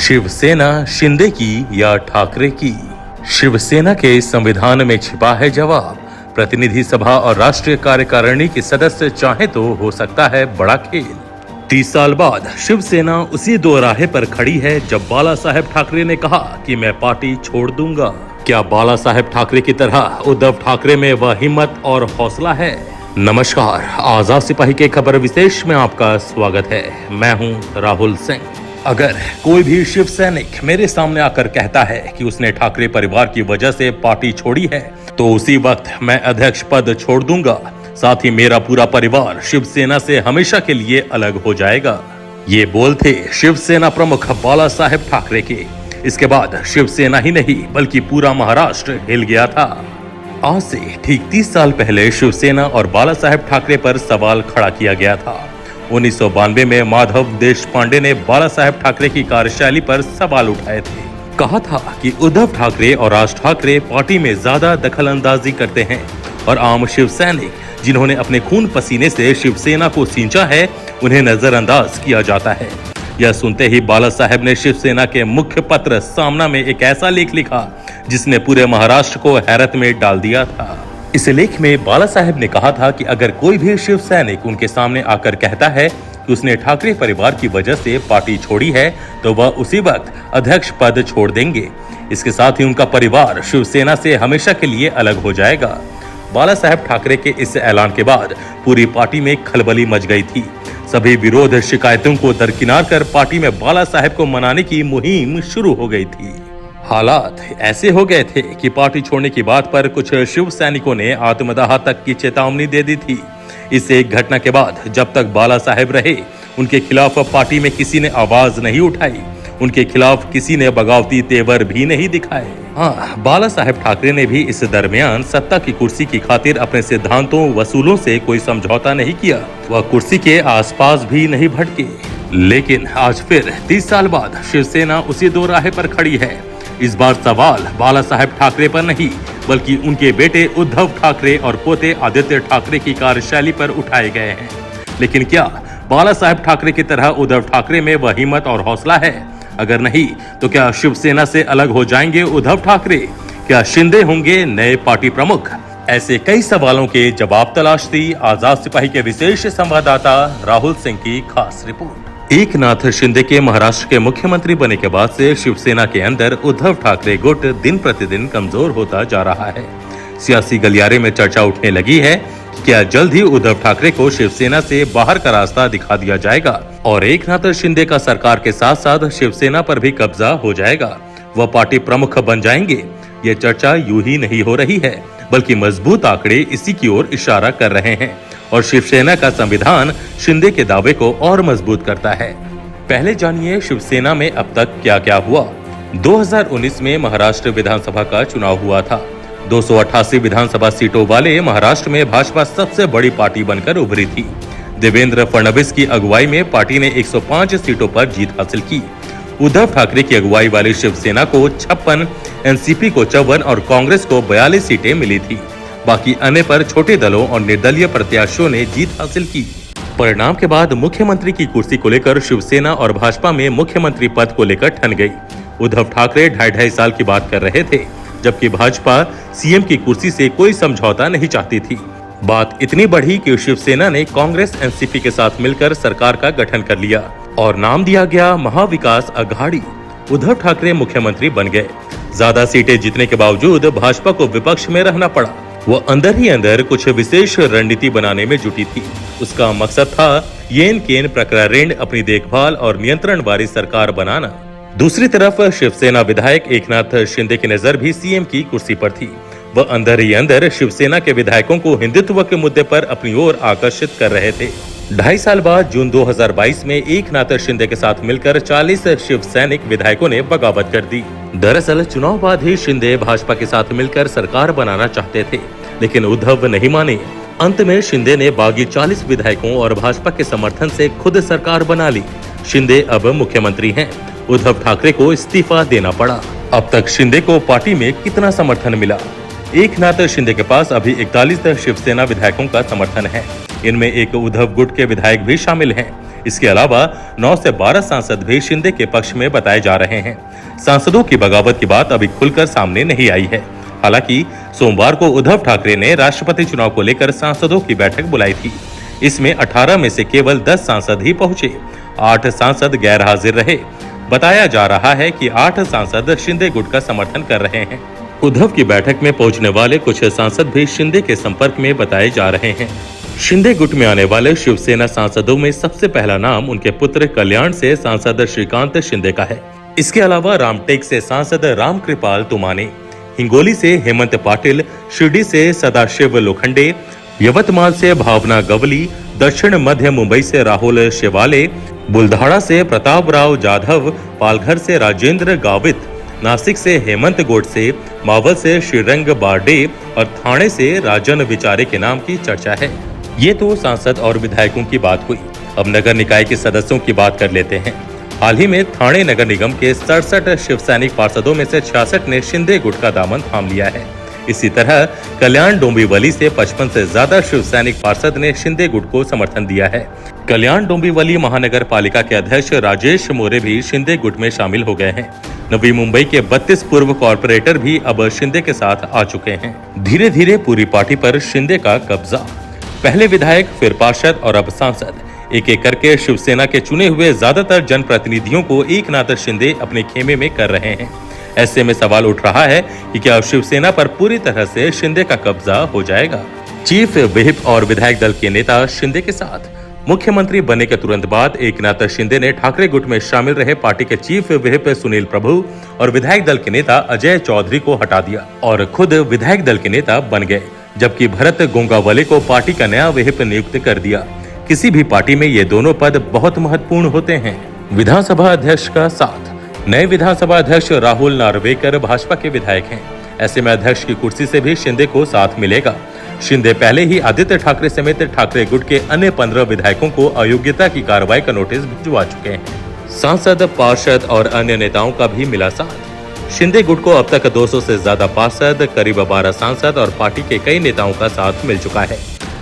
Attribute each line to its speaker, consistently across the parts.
Speaker 1: शिवसेना शिंदे की या ठाकरे की? शिवसेना के संविधान में छिपा है जवाब। प्रतिनिधि सभा और राष्ट्रीय कार्यकारिणी के सदस्य चाहे तो हो सकता है बड़ा खेल। 30 साल बाद शिवसेना उसी दोराहे पर खड़ी है जब बाला साहेब ठाकरे ने कहा कि मैं पार्टी छोड़ दूंगा। क्या बाला साहेब ठाकरे की तरह उद्धव ठाकरे में वह हिम्मत और हौसला है? नमस्कार, आजाद सिपाही के खबर विशेष में आपका स्वागत है। मैं हूं राहुल सिंह। अगर कोई भी शिव सैनिक मेरे सामने आकर कहता है कि उसने ठाकरे परिवार की वजह से पार्टी छोड़ी है, तो उसी वक्त मैं अध्यक्ष पद छोड़ दूंगा। साथ ही मेरा पूरा परिवार शिवसेना से हमेशा के लिए अलग हो जाएगा। ये बोल थे शिवसेना प्रमुख बाला साहेब ठाकरे के। इसके बाद शिवसेना ही नहीं बल्कि पूरा महाराष्ट्र हिल गया था। आज से ठीक 30 साल पहले शिवसेना और बाला साहेब ठाकरे पर सवाल खड़ा किया गया था। 1992 में माधव देशपांडे ने बाला साहेब ठाकरे की कार्यशैली पर सवाल उठाए थे। कहा था कि उद्धव ठाकरे और राज ठाकरे पार्टी में ज्यादा दखल अंदाजी करते हैं और आम शिव सैनिक जिन्होंने अपने खून पसीने से शिवसेना को सींचा है, उन्हें नजरअंदाज किया जाता है। यह सुनते ही बाला साहेब ने शिवसेना के मुख्य पत्र सामना में एक ऐसा लेख लिखा जिसने पूरे महाराष्ट्र को हैरत में डाल दिया था। इस लेख में बाला साहेब ने कहा था कि अगर कोई भी शिव सैनिक उनके सामने आकर कहता है कि उसने ठाकरे परिवार की वजह से पार्टी छोड़ी है, तो वह उसी वक्त अध्यक्ष पद छोड़ देंगे। इसके साथ ही उनका परिवार शिवसेना से हमेशा के लिए अलग हो जाएगा। बाला साहेब ठाकरे के इस ऐलान के बाद पूरी पार्टी में खलबली मच गई थी। सभी विरोध शिकायतों को दरकिनार कर पार्टी में बाला साहेब को मनाने की मुहिम शुरू हो गई थी। हालात ऐसे हो गए थे कि पार्टी छोड़ने की बात पर कुछ शिव सैनिकों ने आत्मदाह तक की चेतावनी दे दी थी। इस एक घटना के बाद जब तक बाला साहेब रहे, उनके खिलाफ पार्टी में किसी ने आवाज नहीं उठाई, उनके खिलाफ किसी ने बगावती तेवर भी नहीं दिखाए। हाँ, बाला साहेब ठाकरे ने भी इस दरमियान सत्ता की कुर्सी की खातिर अपने सिद्धांतों वसूलों से कोई समझौता नहीं किया। वह कुर्सी के आसपास भी नहीं भटके। लेकिन आज फिर 30 साल बाद शिवसेना उसी दोराहे पर खड़ी है। इस बार सवाल बाला साहेब ठाकरे पर नहीं बल्कि उनके बेटे उद्धव ठाकरे और पोते आदित्य ठाकरे की कार्यशैली पर उठाए गए हैं। लेकिन क्या बाला साहेब ठाकरे की तरह उद्धव ठाकरे में वह हिम्मत और हौसला है? अगर नहीं, तो क्या शिवसेना से अलग हो जाएंगे उद्धव ठाकरे? क्या शिंदे होंगे नए पार्टी प्रमुख? ऐसे कई सवालों के जवाब तलाशती आजाद सिपाही के विशेष संवाददाता राहुल सिंह की खास रिपोर्ट। एकनाथ शिंदे के महाराष्ट्र के मुख्यमंत्री बने के बाद से शिवसेना के अंदर उद्धव ठाकरे गुट दिन प्रतिदिन कमजोर होता जा रहा है। सियासी गलियारे में चर्चा उठने लगी है कि क्या जल्द ही उद्धव ठाकरे को शिवसेना से बाहर का रास्ता दिखा दिया जाएगा और एकनाथ शिंदे का सरकार के साथ साथ शिवसेना पर भी कब्जा हो जाएगा, वह पार्टी प्रमुख बन जाएंगे। ये चर्चा यूं ही नहीं हो रही है बल्कि मजबूत आंकड़े इसी की ओर इशारा कर रहे हैं और शिवसेना का संविधान शिंदे के दावे को और मजबूत करता है। पहले जानिए शिवसेना में अब तक क्या क्या हुआ। 2019 में महाराष्ट्र विधानसभा का चुनाव हुआ था। 288 विधानसभा सीटों वाले महाराष्ट्र में भाजपा सबसे बड़ी पार्टी बनकर उभरी थी। देवेंद्र फडणवीस की अगुवाई में पार्टी ने 105 सीटों पर जीत हासिल की। उद्धव ठाकरे की अगुवाई वाली शिवसेना को 56, एनसीपी को 54 और कांग्रेस को 42 सीटें मिली थी। बाकी अन्य पर छोटे दलों और निर्दलीय प्रत्याशियों ने जीत हासिल की। परिणाम के बाद मुख्यमंत्री की कुर्सी को लेकर शिवसेना और भाजपा में मुख्यमंत्री पद को लेकर ठन गई। उद्धव ठाकरे 2.5 साल की बात कर रहे थे, जबकि भाजपा सीएम की कुर्सी से कोई समझौता नहीं चाहती थी। बात इतनी बढ़ी कि शिवसेना ने कांग्रेस एनसीपी के साथ मिलकर सरकार का गठन कर लिया और नाम दिया गया महाविकास अघाड़ी। उद्धव ठाकरे मुख्यमंत्री बन गए। ज्यादा सीटें जीतने के बावजूद भाजपा को विपक्ष में रहना पड़ा। वो अंदर ही अंदर कुछ विशेष रणनीति बनाने में जुटी थी। उसका मकसद था येन केन प्रकरण अपनी देखभाल और नियंत्रण वाली सरकार बनाना। दूसरी तरफ शिवसेना विधायक एकनाथ शिंदे की नजर भी सीएम की कुर्सी पर थी। वह अंदर ही अंदर शिवसेना के विधायकों को हिंदुत्व के मुद्दे पर अपनी ओर आकर्षित कर रहे थे। 2.5 साल बाद जून 2022 में एकनाथ शिंदे के साथ मिलकर 40 शिव सैनिक विधायकों ने बगावत कर दी। दरअसल चुनाव बाद ही शिंदे भाजपा के साथ मिलकर सरकार बनाना चाहते थे, लेकिन उद्धव नहीं माने। अंत में शिंदे ने बागी 40 विधायकों और भाजपा के समर्थन से खुद सरकार बना ली। शिंदे अब मुख्यमंत्री हैं। उद्धव ठाकरे को इस्तीफा देना पड़ा। अब तक शिंदे को पार्टी में कितना समर्थन मिला? एकनाथ शिंदे के पास अभी 41 शिवसेना विधायकों का समर्थन है। इनमें एक उद्धव गुट के विधायक भी शामिल हैं। इसके अलावा 9 से 12 सांसद भी शिंदे के पक्ष में बताए जा रहे हैं। सांसदों की बगावत की बात अभी खुलकर सामने नहीं आई है। हालांकि सोमवार को उद्धव ठाकरे ने राष्ट्रपति चुनाव को लेकर सांसदों की बैठक बुलाई थी। इसमें 18 में से केवल 10 सांसद ही पहुंचे, 8 सांसद गैर हाजिर रहे। बताया जा रहा है कि 8 सांसद शिंदे गुट का समर्थन कर रहे हैं। उद्धव की बैठक में पहुंचने वाले कुछ सांसद भी शिंदे के संपर्क में बताए जा रहे हैं। शिंदे गुट में आने वाले शिवसेना सांसदों में सबसे पहला नाम उनके पुत्र कल्याण से सांसद श्रीकांत शिंदे का है। इसके अलावा रामटेक से सांसद रामकृपाल तुमाने, हिंगोली से हेमंत पाटिल, शिरडी से सदाशिव लोखंडे, यवतमाल से भावना गवली, दक्षिण मध्य मुंबई से राहुल शेवाले, बुल्धाड़ा से प्रताप राव जाधव, पालघर से राजेंद्र गावित, नासिक से हेमंत गोडसे, मावल से श्रीरंग बारडे और थाने से राजन विचारे के नाम की चर्चा है। ये तो सांसद और विधायकों की बात हुई। अब नगर निकाय के सदस्यों की बात कर लेते हैं। हाल ही में थाने नगर निगम के 67 शिवसैनिक पार्षदों में से 66 ने शिंदे गुट का दामन थाम लिया है। इसी तरह कल्याण डोंबिवली से 55 से ज्यादा शिवसैनिक पार्षद ने शिंदे गुट को समर्थन दिया है। कल्याण डोंबिवली महानगर पालिका के अध्यक्ष राजेश मोरे भी शिंदे गुट में शामिल हो गए हैं। नवी मुंबई के 32 पूर्व कॉर्पोरेटर भी अब शिंदे के साथ आ चुके हैं। धीरे धीरे पूरी पार्टी पर शिंदे का कब्जा। पहले विधायक, फिर पार्षद और अब सांसद, एक एक करके शिवसेना के चुने हुए ज्यादातर जनप्रतिनिधियों को एकनाथ शिंदे अपने खेमे में कर रहे हैं। ऐसे में सवाल उठ रहा है कि क्या शिवसेना पर पूरी तरह से शिंदे का कब्जा हो जाएगा। चीफ व्हिप और विधायक दल के नेता शिंदे के साथ। मुख्यमंत्री बनने के तुरंत बाद एकनाथ शिंदे ने ठाकरे गुट में शामिल रहे पार्टी के चीफ व्हिप सुनील प्रभु और विधायक दल के नेता अजय चौधरी को हटा दिया और खुद विधायक दल के नेता बन गए, जबकि भरत गोंगावले को पार्टी का नया व्हिप नियुक्त कर दिया। किसी भी पार्टी में ये दोनों पद बहुत महत्वपूर्ण होते हैं। विधानसभा अध्यक्ष का साथ। नए विधानसभा अध्यक्ष राहुल नार्वेकर भाजपा के विधायक हैं। ऐसे में अध्यक्ष की कुर्सी से भी शिंदे को साथ मिलेगा। शिंदे पहले ही आदित्य ठाकरे समेत ठाकरे गुट के अन्य 15 विधायकों को अयोग्यता की कार्रवाई का नोटिस भिजवा चुके हैं। सांसद, पार्षद और अन्य नेताओं का भी मिला साथ। शिंदे गुट को अब तक 200 से ज्यादा पार्षद, करीब 12 सांसद और पार्टी के कई नेताओं का साथ मिल चुका है।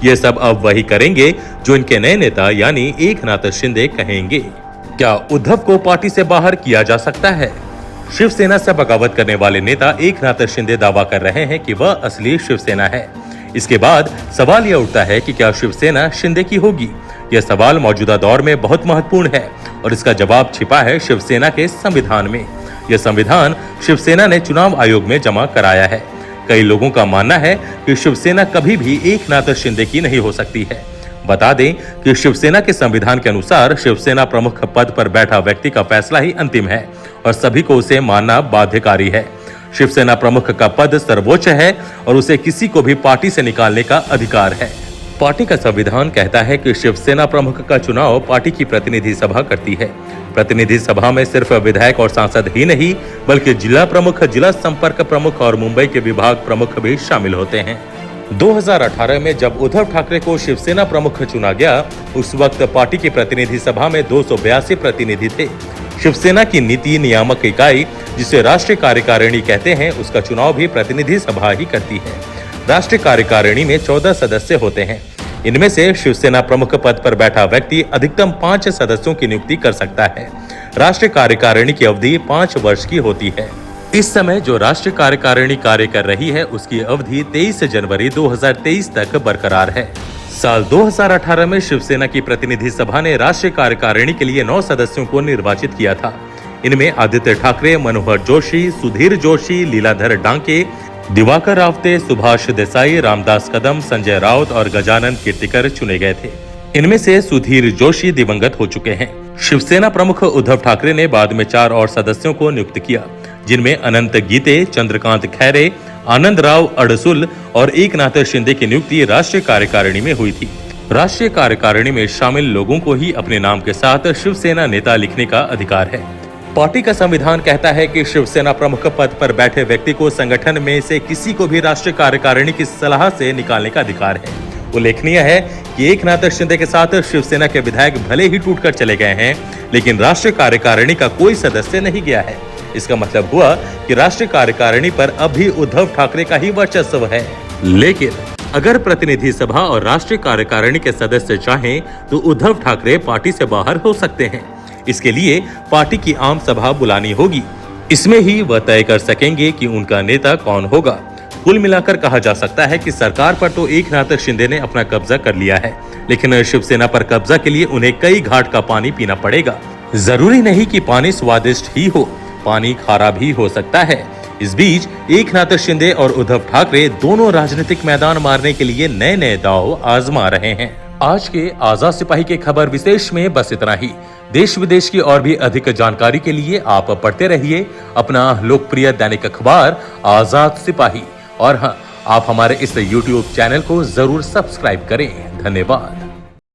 Speaker 1: ये सब अब वही करेंगे जो इनके नए नेता यानी एकनाथ शिंदे कहेंगे। क्या उद्धव को पार्टी से बाहर किया जा सकता है? शिवसेना से बगावत करने वाले नेता एकनाथ शिंदे दावा कर रहे हैं कि वह असली शिवसेना है। इसके बाद सवाल यह उठता है कि क्या शिवसेना शिंदे की होगी? यह सवाल मौजूदा दौर में बहुत महत्वपूर्ण है और इसका जवाब छिपा है शिवसेना के संविधान में। यह संविधान शिवसेना ने चुनाव आयोग में जमा कराया है। कई लोगों का मानना है कि शिवसेना कभी भी एकनाथ शिंदे की नहीं हो सकती है। बता दें कि शिवसेना के संविधान के अनुसार शिवसेना प्रमुख पद पर बैठा व्यक्ति का फैसला ही अंतिम है और सभी को उसे मानना बाध्यकारी है। शिवसेना प्रमुख का पद सर्वोच्च है और उसे किसी को भी पार्टी से निकालने का अधिकार है। पार्टी का संविधान कहता है कि शिवसेना प्रमुख का चुनाव पार्टी की प्रतिनिधि सभा करती है। प्रतिनिधि सभा में सिर्फ विधायक और सांसद ही नहीं बल्कि जिला प्रमुख, जिला संपर्क प्रमुख और मुंबई के विभाग प्रमुख भी शामिल होते हैं। 2018 में जब उद्धव ठाकरे को शिवसेना प्रमुख चुना गया, उस वक्त पार्टी की प्रतिनिधि सभा में 282 प्रतिनिधि थे। शिवसेना की नीति नियामक इकाई, जिसे राष्ट्रीय कार्यकारिणी कहते हैं, उसका चुनाव भी प्रतिनिधि सभा ही करती है। राष्ट्रीय कार्यकारिणी में 14 सदस्य होते हैं। इनमें से शिवसेना प्रमुख पद पर बैठा व्यक्ति अधिकतम 5 सदस्यों की नियुक्ति कर सकता है। राष्ट्रीय कार्यकारिणी की अवधि 5 वर्ष की होती है। इस समय जो राष्ट्रीय कार्यकारिणी कार्य कर रही है, उसकी अवधि 23 जनवरी 2023 तक बरकरार है। साल 2018 में शिवसेना की प्रतिनिधि सभा ने राष्ट्रीय कार्यकारिणी के लिए 9 सदस्यों को निर्वाचित किया था। इनमें आदित्य ठाकरे, मनोहर जोशी, सुधीर जोशी, लीलाधर डांके, दिवाकर रावते, सुभाष देसाई, रामदास कदम, संजय राउत और गजानन कीर्तिकर चुने गए थे। इनमें से सुधीर जोशी दिवंगत हो चुके हैं। शिवसेना प्रमुख उद्धव ठाकरे ने बाद में 4 और सदस्यों को नियुक्त किया, जिनमें अनंत गीते, चंद्रकांत खैरे, आनंद राव अडसुल और एकनाथ शिंदे की नियुक्ति राष्ट्रीय कार्यकारिणी में हुई थी। राष्ट्रीय कार्यकारिणी में शामिल लोगों को ही अपने नाम के साथ शिवसेना नेता लिखने का अधिकार है। पार्टी का संविधान कहता है कि शिवसेना प्रमुख पद पर बैठे व्यक्ति को संगठन में से किसी को भी राष्ट्रीय कार्यकारिणी की सलाह से निकालने का अधिकार है। उल्लेखनीय है कि एकनाथ शिंदे के साथ शिवसेना के विधायक भले ही टूटकर चले गए हैं, लेकिन राष्ट्रीय कार्यकारिणी का कोई सदस्य नहीं गया है। इसका मतलब हुआ कि राष्ट्रीय कार्यकारिणी पर अब भी उद्धव ठाकरे का ही वर्चस्व है। लेकिन अगर प्रतिनिधि सभा और राष्ट्रीय कार्यकारिणी के सदस्य चाहें तो उद्धव ठाकरे पार्टी से बाहर हो सकते हैं। इसके लिए पार्टी की आम सभा बुलानी होगी। इसमें ही वह तय कर सकेंगे कि उनका नेता कौन होगा। कुल मिलाकर कहा जा सकता है कि सरकार पर तो एकनाथ शिंदे ने अपना कब्जा कर लिया है, लेकिन शिवसेना पर कब्जा के लिए उन्हें कई घाट का पानी पीना पड़ेगा। जरूरी नहीं कि पानी स्वादिष्ट ही हो, पानी खारा भी हो सकता है। इस बीच एकनाथ शिंदे और उद्धव ठाकरे दोनों राजनीतिक मैदान मारने के लिए नए नए दांव आजमा रहे हैं। आज के आजाद सिपाही के खबर विशेष में बस इतना ही। देश विदेश की और भी अधिक जानकारी के लिए आप पढ़ते रहिए अपना लोकप्रिय दैनिक अखबार आजाद सिपाही। और हाँ, आप हमारे इस YouTube चैनल को जरूर सब्सक्राइब करें। धन्यवाद।